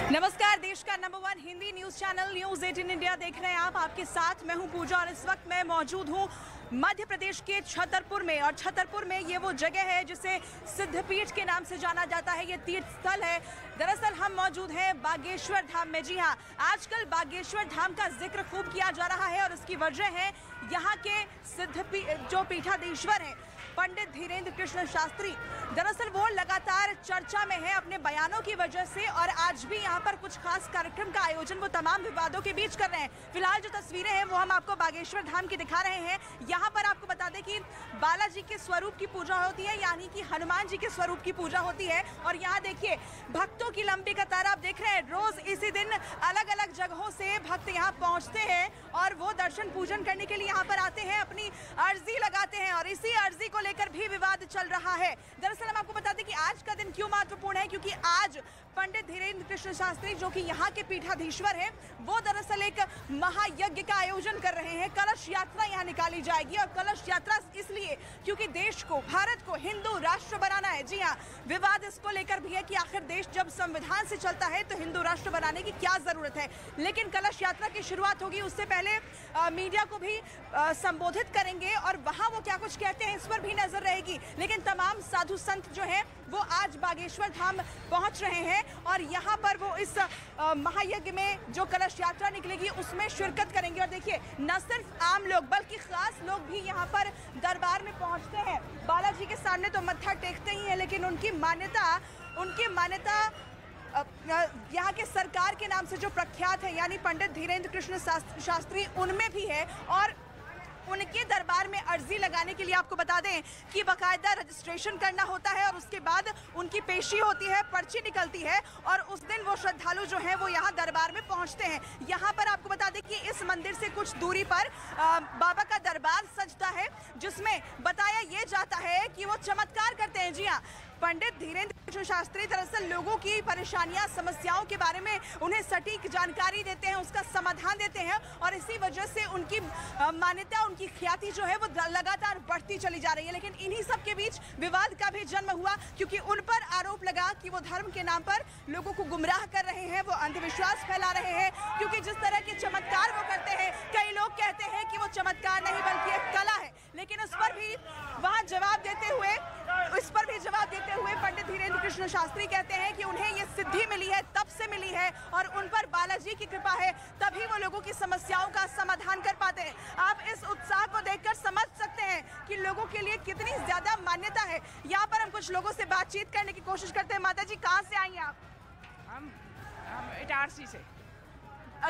नमस्कार, देश का number 1 Hindi news channel news 18 India देख रहे हैं आप। आपके साथ मैं हूं पूजा और इस वक्त मैं मौजूद हूं मध्य प्रदेश के छतरपुर में। और छतरपुर में ये वो जगह है जिसे सिद्धपीठ के नाम से जाना जाता है। ये तीर्थ स्थल है। दरअसल हम मौजूद हैं बागेश्वर धाम में। जी हाँ, आजकल बागेश्वर धाम का जिक्र खूब किया जा रहा है और इसकी वजह है यहाँ के जो पीठाधीश्वर है पंडित धीरेन्द्र कृष्ण शास्त्री। दरअसल वो लगातार चर्चा में है अपने बयानों की वजह से, और आज भी यहाँ पर कुछ खास कार्यक्रम का आयोजन वो तमाम विवादों के बीच कर रहे हैं। फिलहाल जो तस्वीरें हैं वो हम आपको बागेश्वर धाम की दिखा रहे हैं। यहाँ पर आपको बता दें कि बालाजी के स्वरूप की पूजा होती है, यानी कि हनुमान जी के स्वरूप की पूजा होती है। और यहाँ देखिए भक्तों की लंबी कतार आप देख रहे हैं। रोज इसी दिन अलग अलग जगहों से भक्त यहाँ पहुँचते हैं और वो दर्शन पूजन करने के लिए यहाँ पर आते हैं, अपनी अर्जी लगाते हैं और इसी अर्जी को लेकर भी विवाद चल रहा है। दरअसल हम आपको बता दें कि आज का दिन क्यों महत्वपूर्ण है, क्योंकि आज पंडित धीरेन्द्र कृष्ण शास्त्री जो कि यहाँ के पीठाधीश्वर हैं, वो दरअसल एक महायज्ञ का आयोजन कर रहे हैं। कलश यात्रा यहाँ निकाली जाएगी और कलश यात्रा इसलिए क्योंकि देश को, भारत को हिंदू राष्ट्र बनाना है। जी हाँ, विवाद इसको लेकर भी है कि आखिर देश जब संविधान से चलता है तो हिंदू राष्ट्र बनाने की क्या जरूरत है। लेकिन कलश यात्रा की शुरुआत होगी, उससे पहले मीडिया को भी संबोधित करेंगे और वहां वो क्या कुछ कहते हैं इस पर भी नजर रहेगी। लेकिन तमाम साधु संत जो हैं वो आज बागेश्वर धाम पहुंच रहे हैं और यहाँ पर वो इस महायज्ञ में जो कलश यात्रा निकलेगी उसमें शिरकत करेंगे। और देखिए न सिर्फ आम लोग बल्कि खास लोग भी यहाँ पर दरबार में पहुँचते हैं। बालाजी के सामने तो मत्था टेकते ही है, लेकिन उनकी मान्यता यहाँ के सरकार के नाम से जो प्रख्यात है, यानी पंडित धीरेन्द्र कृष्ण शास्त्री, उनमें भी है। और उनके दरबार में अर्जी लगाने के लिए आपको बता दें कि बाकायदा रजिस्ट्रेशन करना होता है और उसके बाद उनकी पेशी होती है, पर्ची निकलती है और उस दिन वो श्रद्धालु जो हैं वो यहाँ दरबार में पहुँचते हैं। यहाँ पर आपको बता दें कि इस मंदिर से कुछ दूरी पर बाबा का दरबार सजता है, जिसमें बताया ये जाता है कि वो चमत्कार करते हैं। जी हाँ, पंडित धीरेन्द्र कृष्ण शास्त्री दरअसल लोगों की परेशानियां, समस्याओं के बारे में उन्हें सटीक जानकारी देते हैं, उसका समाधान देते हैं और इसी वजह से उनकी मान्यता, उनकी ख्याति जो है वो लगातार बढ़ती चली जा रही है। लेकिन इन्हीं सब के बीच विवाद का भी जन्म हुआ, क्योंकि उन पर आरोप लगा कि वो धर्म के नाम पर लोगों को गुमराह कर रहे हैं, वो अंधविश्वास फैला रहे हैं। क्योंकि जिस तरह के चमत्कार वो करते हैं, कई लोग कहते हैं कि वो चमत्कार नहीं बल्कि एक कला है। लेकिन इस पर भी जवाब देते हुए पंडित धीरेन्द्र कृष्ण शास्त्री कहते हैं कि उन्हें ये सिद्धि मिली है, तब से मिली है और उन पर बालाजी की कृपा है, तभी वो लोगों की समस्याओं का समाधान कर पाते हैं। आप इस उत्साह को देखकर समझ सकते हैं कि लोगों के लिए कितनी ज्यादा मान्यता है। यहाँ पर हम कुछ लोगों से बातचीत करने की कोशिश करते हैं। माता जी, कहाँ से आई हैं आप? हम इटारसी से।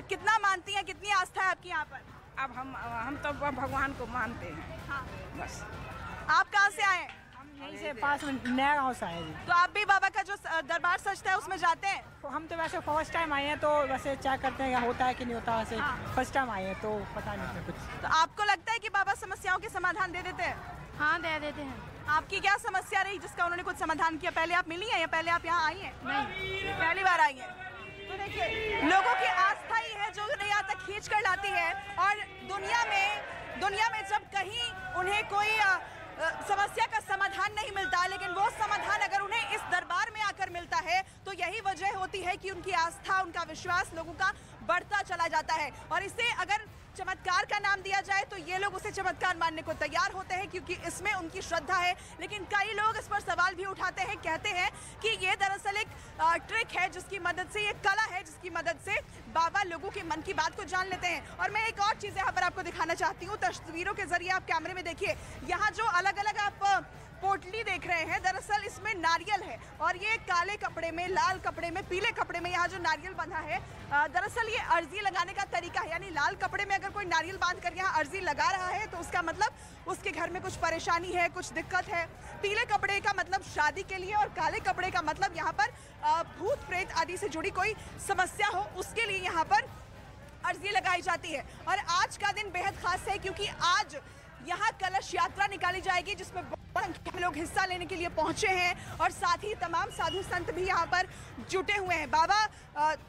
कितना मानती हैं, कितनी आस्था है आपकी यहाँ पर? अब हम तो भगवान को मानते हैं। हाँ। बस। आप कहाँ से आए हैं? यहीं से पास में नया गाँव से आए हैं। तो आप भी बाबा का जो दरबार सजता है उसमें जाते हैं? तो हम तो वैसे फर्स्ट टाइम आए हैं, तो वैसे चेक करते हैं होता है कि नहीं होता। वैसे फर्स्ट टाइम आए हैं तो पता नहीं है कुछ। तो आपको लगता है कि बाबा समस्याओं के समाधान दे देते हैं? हाँ, दे देते हैं। आपकी क्या समस्या रही जिसका उन्होंने कुछ समाधान किया? पहले आप मिली हैं या पहले आप यहाँ आई हैं? नहीं, पहली बार आई हैं। तो देखिए लोगों की आस्था ही है जो उन्हें यहाँ तक खींच कर लाती है। और दुनिया में जब कहीं उन्हें कोई समस्या का समाधान नहीं मिलता, लेकिन वो समाधान अगर उन्हें इस दरबार में आकर मिलता है तो यही वजह होती है कि उनकी आस्था, उनका विश्वास लोगों का बढ़ता चला जाता है। और इसे अगर चमत्कार का नाम दिया जाए तो ये लोग उसे चमत्कार मानने को तैयार होते हैं, क्योंकि इसमें उनकी श्रद्धा है। लेकिन कई लोग इस पर सवाल भी उठाते हैं, कहते हैं कि ये दरअसल एक ट्रिक है जिसकी मदद से, ये कला है जिसकी मदद से बाबा लोगों के मन की बात को जान लेते हैं। और मैं एक और चीज़ यहाँ पर आपको दिखाना चाहती हूँ, तस्वीरों के जरिए आप कैमरे में देखिए। यहाँ जो अलग अलग आप पोटली देख रहे हैं, दरअसल इसमें नारियल है और ये काले कपड़े में, लाल कपड़े में, पीले कपड़े में यहाँ जो नारियल बंधा है, दरअसल ये अर्जी लगाने का तरीका है। यानी लाल कपड़े में अगर कोई नारियल बांध कर यहाँ अर्जी लगा रहा है तो उसका मतलब उसके घर में कुछ परेशानी है, कुछ दिक्कत है। पीले कपड़े का मतलब शादी के लिए और काले कपड़े का मतलब यहाँ पर भूत प्रेत आदि से जुड़ी कोई समस्या हो उसके लिए यहाँ पर अर्जी लगाई जाती है। और आज का दिन बेहद खास है क्योंकि आज यहाँ कलश यात्रा निकाली जाएगी जिसमें संख्या में लोग हिस्सा लेने के लिए पहुंचे हैं और साथ ही तमाम साधु संत भी यहाँ पर जुटे हुए हैं। बाबा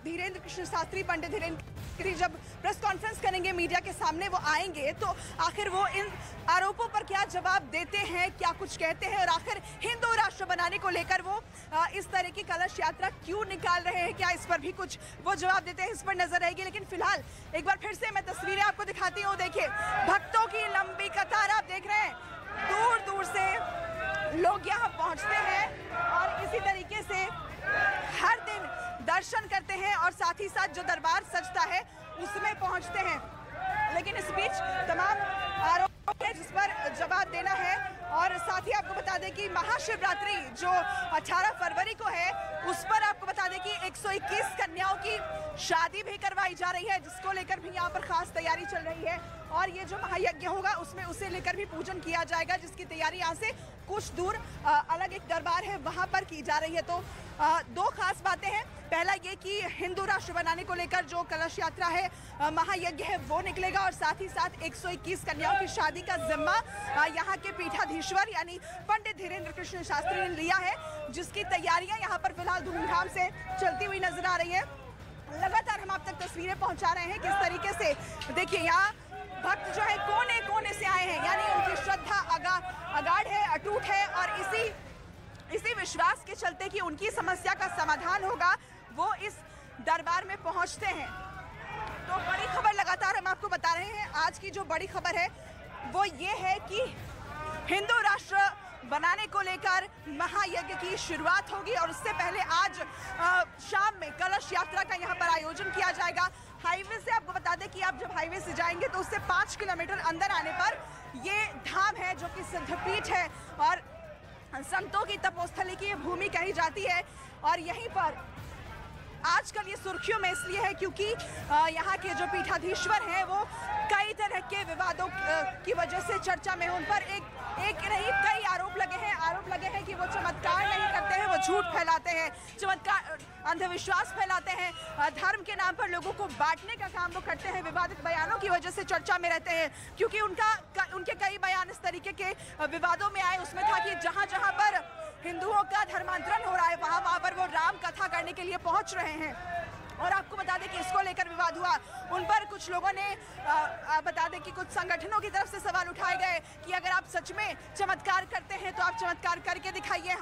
धीरेन्द्र कृष्ण शास्त्री, पंडित धीरेन्द्र जब प्रेस कॉन्फ्रेंस करेंगे, मीडिया के सामने वो आएंगे, तो आखिर वो इन आरोपों पर क्या जवाब देते हैं, क्या कुछ कहते हैं और आखिर हिंदू राष्ट्र बनाने को लेकर वो इस तरह की कलश यात्रा क्यों निकाल रहे हैं, क्या इस पर भी कुछ वो जवाब देते हैं, इस पर नजर रहेगी। लेकिन फिलहाल एक बार फिर से मैं तस्वीरें आपको दिखाती हूँ। देखिए, भक्तों की लंबी कतार आप देख रहे हैं, दूर दूर से लोग यहाँ पहुँचते हैं और इसी तरीके से हर दिन दर्शन करते हैं और साथ ही साथ जो दरबार सजता है उसमें पहुंचते हैं। लेकिन इस बीच तमाम आरोप है जिस पर जवाब देना है। और साथ ही आपको बता दें कि महाशिवरात्रि जो 18 फरवरी को है, उस पर आपको बता दें कि 121 कन्याओं की शादी भी करवाई जा रही है, जिसको लेकर भी यहाँ पर खास तैयारी चल रही है। और ये जो महायज्ञ होगा उसमें उसे लेकर भी पूजन किया जाएगा, जिसकी तैयारी यहाँ से कुछ दूर अलग एक दरबार है वहाँ पर की जा रही है। तो दो खास बातें हैं। पहला ये कि हिंदू राष्ट्र बनाने को लेकर जो कलश यात्रा है, महायज्ञ है, वो निकलेगा और साथ ही साथ 121 कन्याओं की शादी का जिम्मा यहाँ के पीठाधीश्वर यानी पंडित धीरेन्द्र कृष्ण शास्त्री ने लिया है, जिसकी तैयारियां यहाँ पर फिलहाल धूमधाम से चलती हुई नजर आ रही है। लगातार हम आप तक तस्वीरें पहुंचा रहे हैं किस तरीके से। देखिए, यहाँ भक्त जो है कोने कोने से आए हैं, यानी उनकी श्रद्धा अगाढ़ है, अटूट है और इसी विश्वास के चलते कि उनकी समस्या का समाधान होगा, वो इस दरबार में पहुंचते हैं। तो बड़ी खबर लगातार हम आपको बता रहे हैं। आज की जो बड़ी खबर है वो ये है कि हिंदू राष्ट्र बनाने को लेकर महायज्ञ की शुरुआत होगी और उससे पहले आज शाम में कलश यात्रा का यहाँ पर आयोजन किया जाएगा। हाईवे से आपको बता दें कि आप जब हाईवे से जाएंगे तो उससे 5 किलोमीटर अंदर आने पर ये धाम है जो कि सिद्धपीठ है और संतों की तपोस्थली की भूमि कही जाती है। और यहीं पर आजकल ये सुर्खियों में इसलिए है क्योंकि यहाँ के जो पीठाधीश्वर हैं वो कई तरह के विवादों की वजह से चर्चा में, उन पर एक नहीं कई आरोप लगे हैं कि वो चमत्कार नहीं करते हैं, वो झूठ फैलाते हैं, चमत्कार अंधविश्वास फैलाते हैं, धर्म के नाम पर लोगों को बांटने का काम वो करते हैं। विवादित बयानों की वजह से चर्चा में रहते हैं क्योंकि उनके कई बयान इस तरीके के विवादों में आए। उसमें था कि जहाँ जहाँ पर हिंदुओं का धर्मांतरण हो रहा है वहाँ पर वो राम कथा करने के लिए पहुंच रहे हैं। और आपको बता दें कि इसको लेकर विवाद हुआ, उन पर कुछ लोगों ने बता दें कि कुछ संगठनों की तरफ से सवाल उठाए गए कि अगर आप सच में चमत्कार करते हैं तो आप चमत्कार करके दिखाइए,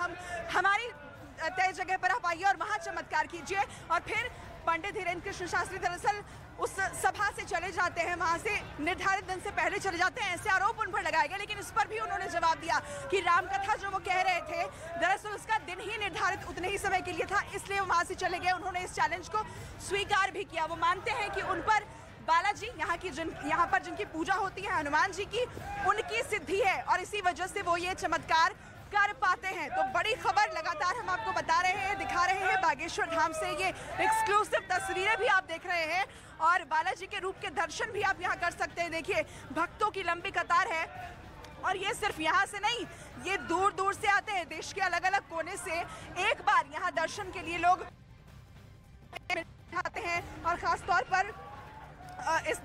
हमारी तय जगह पर आप आइए और वहाँ चमत्कार कीजिए। और फिर पंडित धीरेन्द्र कृष्ण शास्त्री दरअसल उस सभा से चले जाते हैं, वहाँ से निर्धारित दिन से पहले चले जाते हैं, ऐसे आरोप उन पर लगाए गए। लेकिन इस पर भी उन्होंने जवाब दिया कि रामकथा जो वो कह रहे थे दरअसल उसका दिन ही निर्धारित उतने ही समय के लिए था, इसलिए वो वहाँ से चले गए। उन्होंने इस चैलेंज को स्वीकार भी किया। वो मानते हैं कि उन पर बालाजी यहाँ पर जिनकी पूजा होती है हनुमान जी की, उनकी सिद्धि है और इसी वजह से वो ये चमत्कार कर पाते हैं। तो बड़ी खबर लगातार हम आपको बता रहे हैं, दिखा रहे हैं। बागेश्वर धाम से ये एक्सक्लूसिव तस्वीरें भी आप देख रहे हैं और बालाजी के रूप के दर्शन भी आप यहाँ कर सकते हैं। देखिए, भक्तों की लंबी कतार है और ये सिर्फ यहाँ से नहीं, ये दूर दूर से आते हैं, देश के अलग अलग कोने से एक बार यहाँ दर्शन के लिए लोग आते हैं और खास तौर पर इस